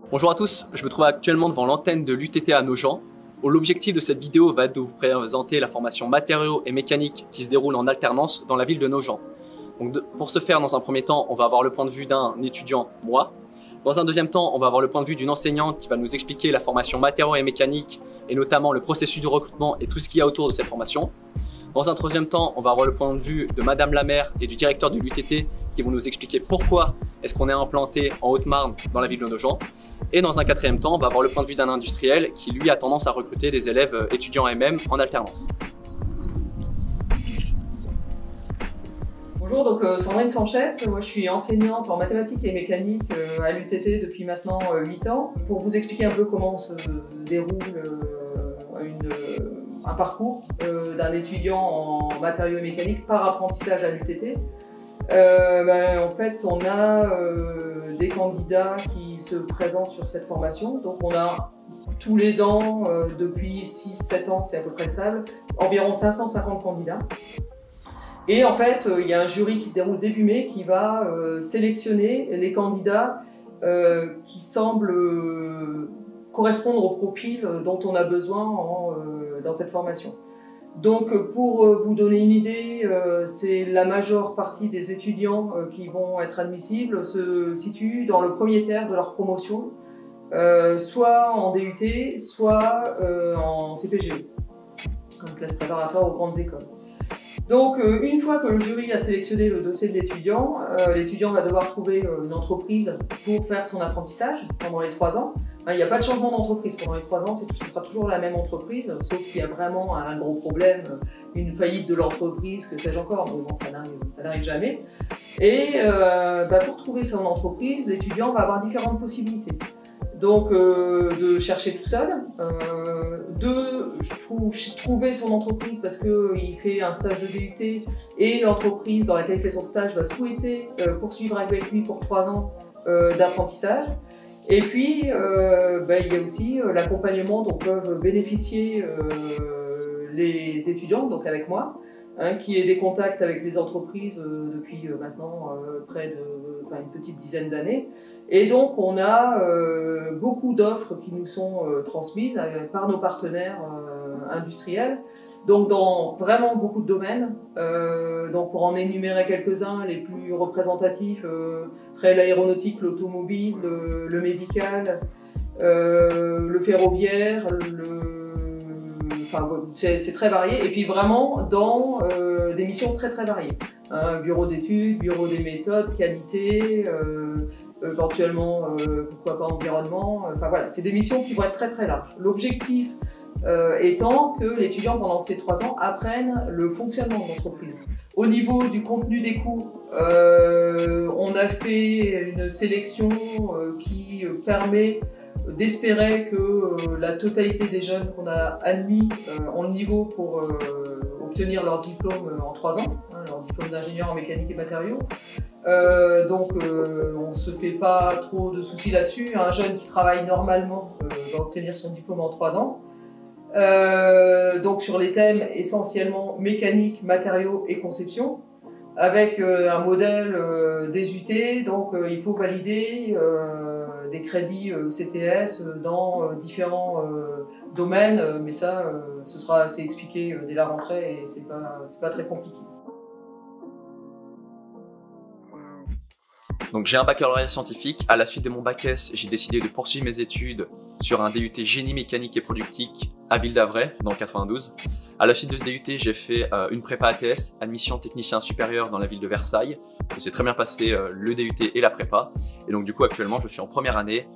Bonjour à tous, je me trouve actuellement devant l'antenne de l'UTT à Nogent, où l'objectif de cette vidéo va être de vous présenter la formation matériaux et mécanique qui se déroule en alternance dans la ville de Nogent. Donc pour ce faire, dans un premier temps, on va avoir le point de vue d'un étudiant, moi. Dans un deuxième temps, on va avoir le point de vue d'une enseignante qui va nous expliquer la formation matériaux et mécanique, et notamment le processus de recrutement et tout ce qu'il y a autour de cette formation. Dans un troisième temps, on va avoir le point de vue de Madame la maire et du directeur de l'UTT qui vont nous expliquer pourquoi est-ce qu'on est implanté en Haute-Marne dans la ville de Nogent. Et dans un quatrième temps, on va avoir le point de vue d'un industriel qui lui a tendance à recruter des élèves étudiants MM en alternance. Bonjour, donc Sandrine Sanchette, moi je suis enseignante en mathématiques et mécanique à l'UTT depuis maintenant 8 ans. Pour vous expliquer un peu comment se déroule un parcours d'un étudiant en matériaux et mécaniques par apprentissage à l'UTT. En fait, on a des candidats qui se présentent sur cette formation. Donc on a tous les ans, depuis 6-7 ans, c'est à peu près stable, environ 550 candidats. Et en fait, il y a un jury qui se déroule début mai qui va sélectionner les candidats qui semblent correspondre au profil dont on a besoin dans cette formation. Donc pour vous donner une idée, c'est la majeure partie des étudiants qui vont être admissibles se situent dans le premier tiers de leur promotion, soit en DUT, soit en CPGE, classe préparatoire aux grandes écoles. Donc une fois que le jury a sélectionné le dossier de l'étudiant, l'étudiant va devoir trouver une entreprise pour faire son apprentissage pendant les 3 ans. Il n'y a pas de changement d'entreprise pendant les 3 ans, ce sera toujours la même entreprise, sauf s'il y a vraiment un gros problème, une faillite de l'entreprise, que sais-je encore, mais bon, ça n'arrive jamais. Et pour trouver son entreprise, l'étudiant va avoir différentes possibilités. Donc de chercher tout seul, trouver son entreprise parce qu'il fait un stage de DUT et l'entreprise dans laquelle il fait son stage va souhaiter poursuivre avec lui pour 3 ans d'apprentissage. Et puis il y a aussi l'accompagnement dont peuvent bénéficier les étudiants, donc avec moi, qui est des contacts avec les entreprises depuis maintenant une petite dizaine d'années. Et donc on a beaucoup d'offres qui nous sont transmises par nos partenaires industriels, donc dans vraiment beaucoup de domaines. Donc pour en énumérer quelques-uns, les plus représentatifs seraient l'aéronautique, l'automobile, le médical, le ferroviaire, c'est très varié, et puis vraiment dans des missions très variées. Bureau d'études, bureau des méthodes, qualité, éventuellement, pourquoi pas environnement, voilà, c'est des missions qui vont être très larges. L'objectif étant que l'étudiant pendant ces 3 ans apprenne le fonctionnement de l'entreprise. Au niveau du contenu des cours, on a fait une sélection qui permet d'espérer que la totalité des jeunes qu'on a admis ont le niveau pour obtenir leur diplôme en 3 ans, leur diplôme d'ingénieur en mécanique et matériaux. Donc on ne se fait pas trop de soucis là-dessus. Un jeune qui travaille normalement va obtenir son diplôme en 3 ans. Donc sur les thèmes essentiellement mécanique, matériaux et conception, avec un modèle des UT, donc il faut valider des crédits CTS dans différents domaines, mais ça, ce sera assez expliqué dès la rentrée et c'est pas très compliqué. Donc j'ai un baccalauréat scientifique. À la suite de mon bac S, j'ai décidé de poursuivre mes études sur un DUT génie mécanique et productique à Ville d'Avray, dans le 92. À la suite de ce DUT, j'ai fait une prépa ATS, admission technicien supérieur dans la ville de Versailles. Ça s'est très bien passé, le DUT et la prépa. Et donc du coup actuellement, je suis en première année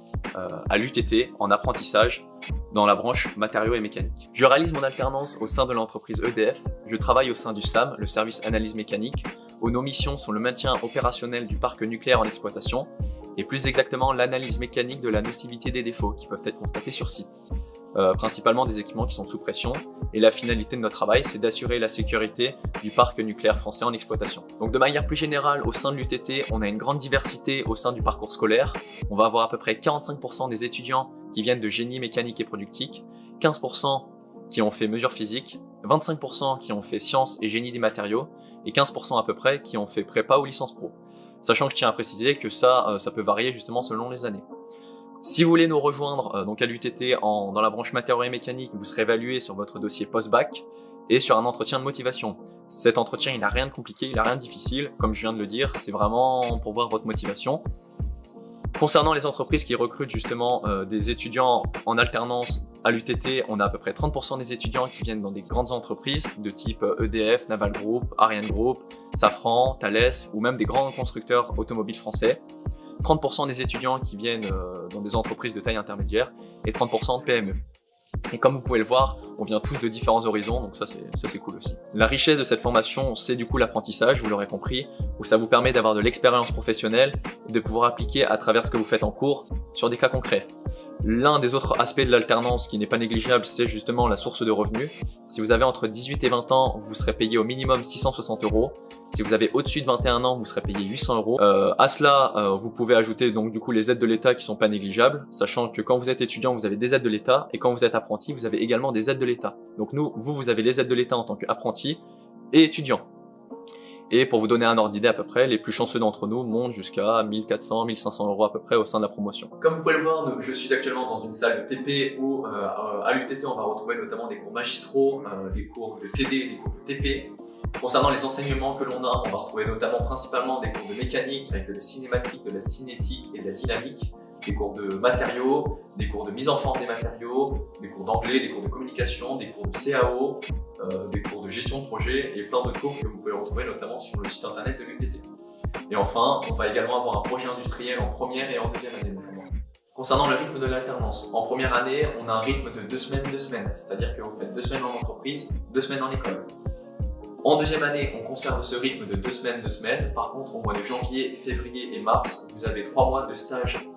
à l'UTT en apprentissage dans la branche matériaux et mécanique. Je réalise mon alternance au sein de l'entreprise EDF. Je travaille au sein du SAM, le service analyse mécanique, où nos missions sont le maintien opérationnel du parc nucléaire en exploitation et plus exactement l'analyse mécanique de la nocivité des défauts qui peuvent être constatés sur site. Principalement des équipements qui sont sous pression, et la finalité de notre travail, c'est d'assurer la sécurité du parc nucléaire français en exploitation. Donc de manière plus générale, au sein de l'UTT, on a une grande diversité au sein du parcours scolaire. On va avoir à peu près 45% des étudiants qui viennent de génie mécanique et productique, 15% qui ont fait mesures physiques, 25% qui ont fait sciences et génie des matériaux, et 15% à peu près qui ont fait prépa ou licence pro. Sachant que je tiens à préciser que ça peut varier justement selon les années. Si vous voulez nous rejoindre donc à l'UTT dans la branche matériaux et mécanique, vous serez évalué sur votre dossier post-bac et sur un entretien de motivation. Cet entretien, il n'a rien de compliqué, il n'a rien de difficile. Comme je viens de le dire, c'est vraiment pour voir votre motivation. Concernant les entreprises qui recrutent justement des étudiants en alternance à l'UTT, on a à peu près 30% des étudiants qui viennent dans des grandes entreprises de type EDF, Naval Group, Ariane Group, Safran, Thales ou même des grands constructeurs automobiles français. 30% des étudiants qui viennent dans des entreprises de taille intermédiaire et 30% de PME. Et comme vous pouvez le voir, on vient tous de différents horizons, donc ça c'est cool aussi. La richesse de cette formation, c'est du coup l'apprentissage, vous l'aurez compris, où ça vous permet d'avoir de l'expérience professionnelle et de pouvoir appliquer à travers ce que vous faites en cours sur des cas concrets. L'un des autres aspects de l'alternance qui n'est pas négligeable, c'est justement la source de revenus. Si vous avez entre 18 et 20 ans, vous serez payé au minimum 660 €. Si vous avez au-dessus de 21 ans, vous serez payé 800 €. À cela, vous pouvez ajouter donc du coup les aides de l'État qui sont pas négligeables, sachant que quand vous êtes étudiant, vous avez des aides de l'État et quand vous êtes apprenti, vous avez également des aides de l'État. Donc vous avez les aides de l'État en tant qu'apprenti et étudiant. Et pour vous donner un ordre d'idée à peu près, les plus chanceux d'entre nous montent jusqu'à 1400, 1500 € à peu près au sein de la promotion. Comme vous pouvez le voir, je suis actuellement dans une salle de TP où à l'UTT on va retrouver notamment des cours magistraux, des cours de TD, des cours de TP. Concernant les enseignements que l'on a, on va retrouver notamment principalement des cours de mécanique avec de la cinématique, de la cinétique et de la dynamique, des cours de matériaux, des cours de mise en forme des matériaux, des cours d'anglais, des cours de communication, des cours de CAO, des cours de gestion de projet et plein d'autres cours que vous pouvez retrouver notamment sur le site internet de l'UTT. Et enfin, on va également avoir un projet industriel en première et en deuxième année notamment. Concernant le rythme de l'alternance, en première année, on a un rythme de 2 semaines, c'est-à-dire que vous faites 2 semaines en entreprise, 2 semaines en école. En deuxième année, on conserve ce rythme de 2 semaines. Par contre, au mois de janvier, février et mars, vous avez 3 mois de stage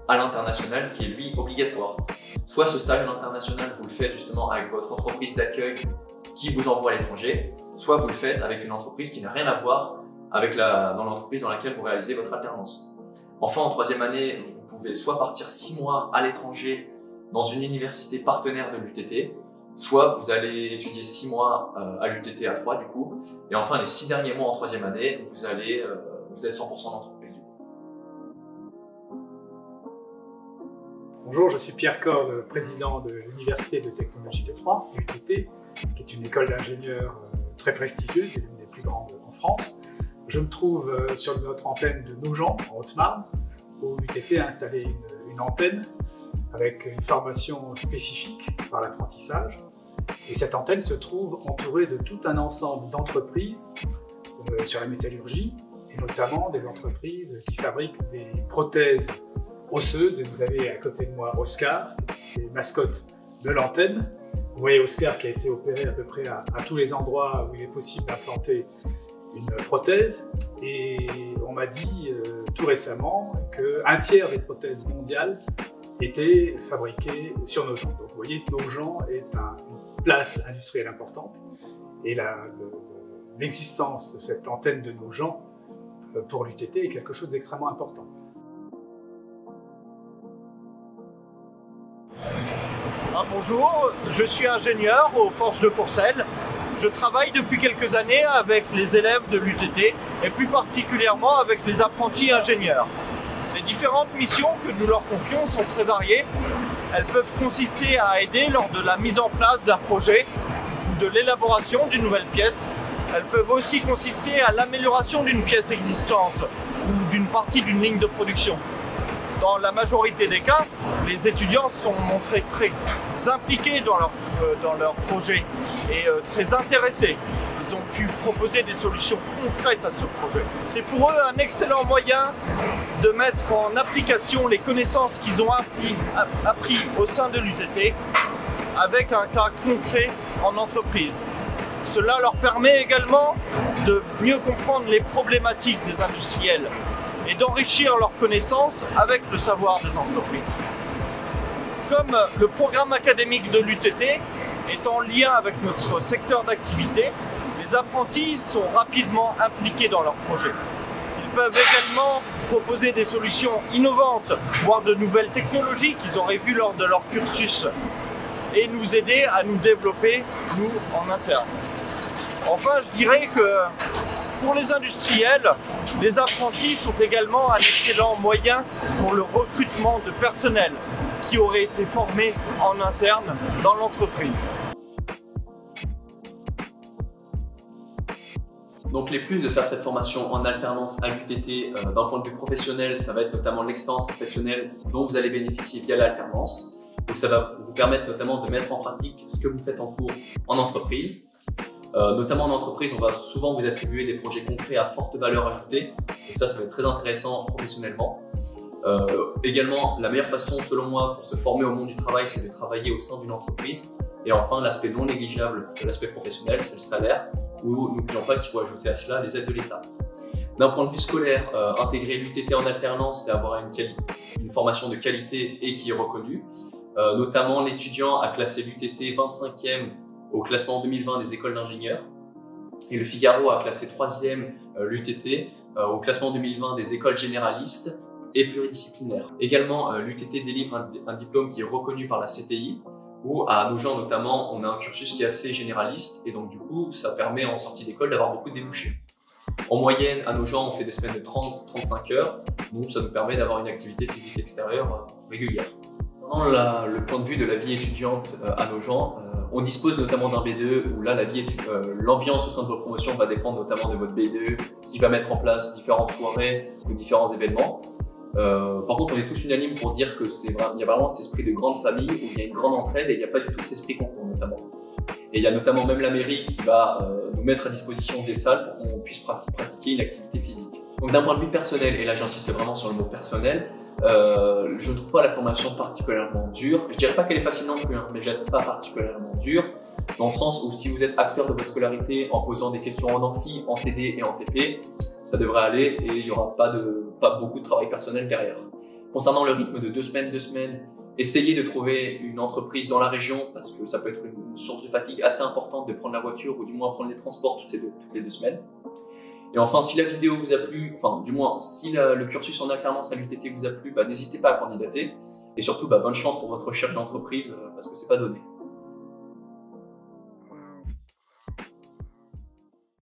à l'international qui est lui obligatoire. Soit ce stage à l'international, vous le faites justement avec votre entreprise d'accueil qui vous envoie à l'étranger, soit vous le faites avec une entreprise qui n'a rien à voir avec dans l'entreprise dans laquelle vous réalisez votre alternance. Enfin, en troisième année, vous pouvez soit partir 6 mois à l'étranger dans une université partenaire de l'UTT, soit vous allez étudier 6 mois à l'UTT à 3 du coup, et enfin les 6 derniers mois en troisième année, vous êtes 100% d'entreprise. Bonjour, je suis Pierre Corr, le président de l'Université de technologie de Troyes, l'UTT, qui est une école d'ingénieurs très prestigieuse et l'une des plus grandes en France. Je me trouve sur notre antenne de Nogent, en Haute-Marne, où l'UTT a installé une antenne avec une formation spécifique par l'apprentissage. Et cette antenne se trouve entourée de tout un ensemble d'entreprises sur la métallurgie, et notamment des entreprises qui fabriquent des prothèses osseuses. Et vous avez à côté de moi Oscar, les mascottes de l'antenne. Vous voyez Oscar qui a été opéré à peu près à tous les endroits où il est possible d'implanter une prothèse. Et on m'a dit tout récemment qu'un tiers des prothèses mondiales étaient fabriquées sur Nogent. Donc vous voyez que Nogent est une place industrielle importante. Et l'existence de cette antenne de Nogent pour l'UTT est quelque chose d'extrêmement important. Bonjour, je suis ingénieur aux Forges de Courcelles. Je travaille depuis quelques années avec les élèves de l'UTT et plus particulièrement avec les apprentis ingénieurs. Les différentes missions que nous leur confions sont très variées. Elles peuvent consister à aider lors de la mise en place d'un projet ou de l'élaboration d'une nouvelle pièce. Elles peuvent aussi consister à l'amélioration d'une pièce existante ou d'une partie d'une ligne de production. Dans la majorité des cas, les étudiants sont montrés très impliqués dans leur projet et très intéressés. Ils ont pu proposer des solutions concrètes à ce projet. C'est pour eux un excellent moyen de mettre en application les connaissances qu'ils ont appris au sein de l'UTT avec un cas concret en entreprise. Cela leur permet également de mieux comprendre les problématiques des industriels et d'enrichir leurs connaissances avec le savoir des entreprises. Comme le programme académique de l'UTT est en lien avec notre secteur d'activité, les apprentis sont rapidement impliqués dans leurs projets. Ils peuvent également proposer des solutions innovantes, voire de nouvelles technologies qu'ils auraient vues lors de leur cursus, et nous aider à nous développer, nous, en interne. Enfin, je dirais que Pour les industriels, les apprentis sont également un excellent moyen pour le recrutement de personnel qui aurait été formé en interne dans l'entreprise. Donc les plus de faire cette formation en alternance à l'UTT, d'un point de vue professionnel, ça va être notamment l'expérience professionnelle dont vous allez bénéficier via l'alternance. Donc ça va vous permettre notamment de mettre en pratique ce que vous faites en cours en entreprise. Notamment en entreprise, on va souvent vous attribuer des projets concrets à forte valeur ajoutée. Et ça va être très intéressant professionnellement. Également, la meilleure façon, selon moi, pour se former au monde du travail, c'est de travailler au sein d'une entreprise. Et enfin, l'aspect non négligeable de l'aspect professionnel, c'est le salaire, où n'oublions pas qu'il faut ajouter à cela les aides de l'État. D'un point de vue scolaire, intégrer l'UTT en alternance, c'est avoir une formation de qualité et qui est reconnue. Notamment, l'étudiant a classé l'UTT 25e au classement 2020 des écoles d'ingénieurs. Et le Figaro a classé 3e l'UTT au classement 2020 des écoles généralistes et pluridisciplinaires. Également, l'UTT délivre un diplôme qui est reconnu par la CTI, où à Nogent notamment, on a un cursus qui est assez généraliste, et donc du coup, ça permet en sortie d'école d'avoir beaucoup de débouchés. En moyenne, à Nogent, on fait des semaines de 30-35 heures, donc ça nous permet d'avoir une activité physique extérieure régulière. Dans le point de vue de la vie étudiante à Nogent, on dispose notamment d'un B2 où là, l'ambiance au sein de votre promotion va dépendre notamment de votre B2 qui va mettre en place différentes soirées ou différents événements. Par contre, on est tous unanimes pour dire que il y a vraiment cet esprit de grande famille où il y a une grande entraide et il n'y a pas du tout cet esprit concours notamment. Et il y a notamment même la mairie qui va nous mettre à disposition des salles pour qu'on puisse pratiquer une activité physique. Donc d'un point de vue personnel, et là j'insiste vraiment sur le mot personnel, je ne trouve pas la formation particulièrement dure. Je dirais pas qu'elle est facile non plus, mais je la trouve pas particulièrement dure, dans le sens où si vous êtes acteur de votre scolarité en posant des questions en amphi, en TD et en TP, ça devrait aller et il n'y aura pas beaucoup de travail personnel derrière. Concernant le rythme de 2 semaines, essayez de trouver une entreprise dans la région parce que ça peut être une source de fatigue assez importante de prendre la voiture ou du moins prendre les transports toutes les 2 semaines. Et enfin, si la vidéo vous a plu, enfin du moins si le cursus en alternance à l'UTT vous a plu, n'hésitez pas à candidater et surtout bonne chance pour votre recherche d'entreprise parce que c'est pas donné.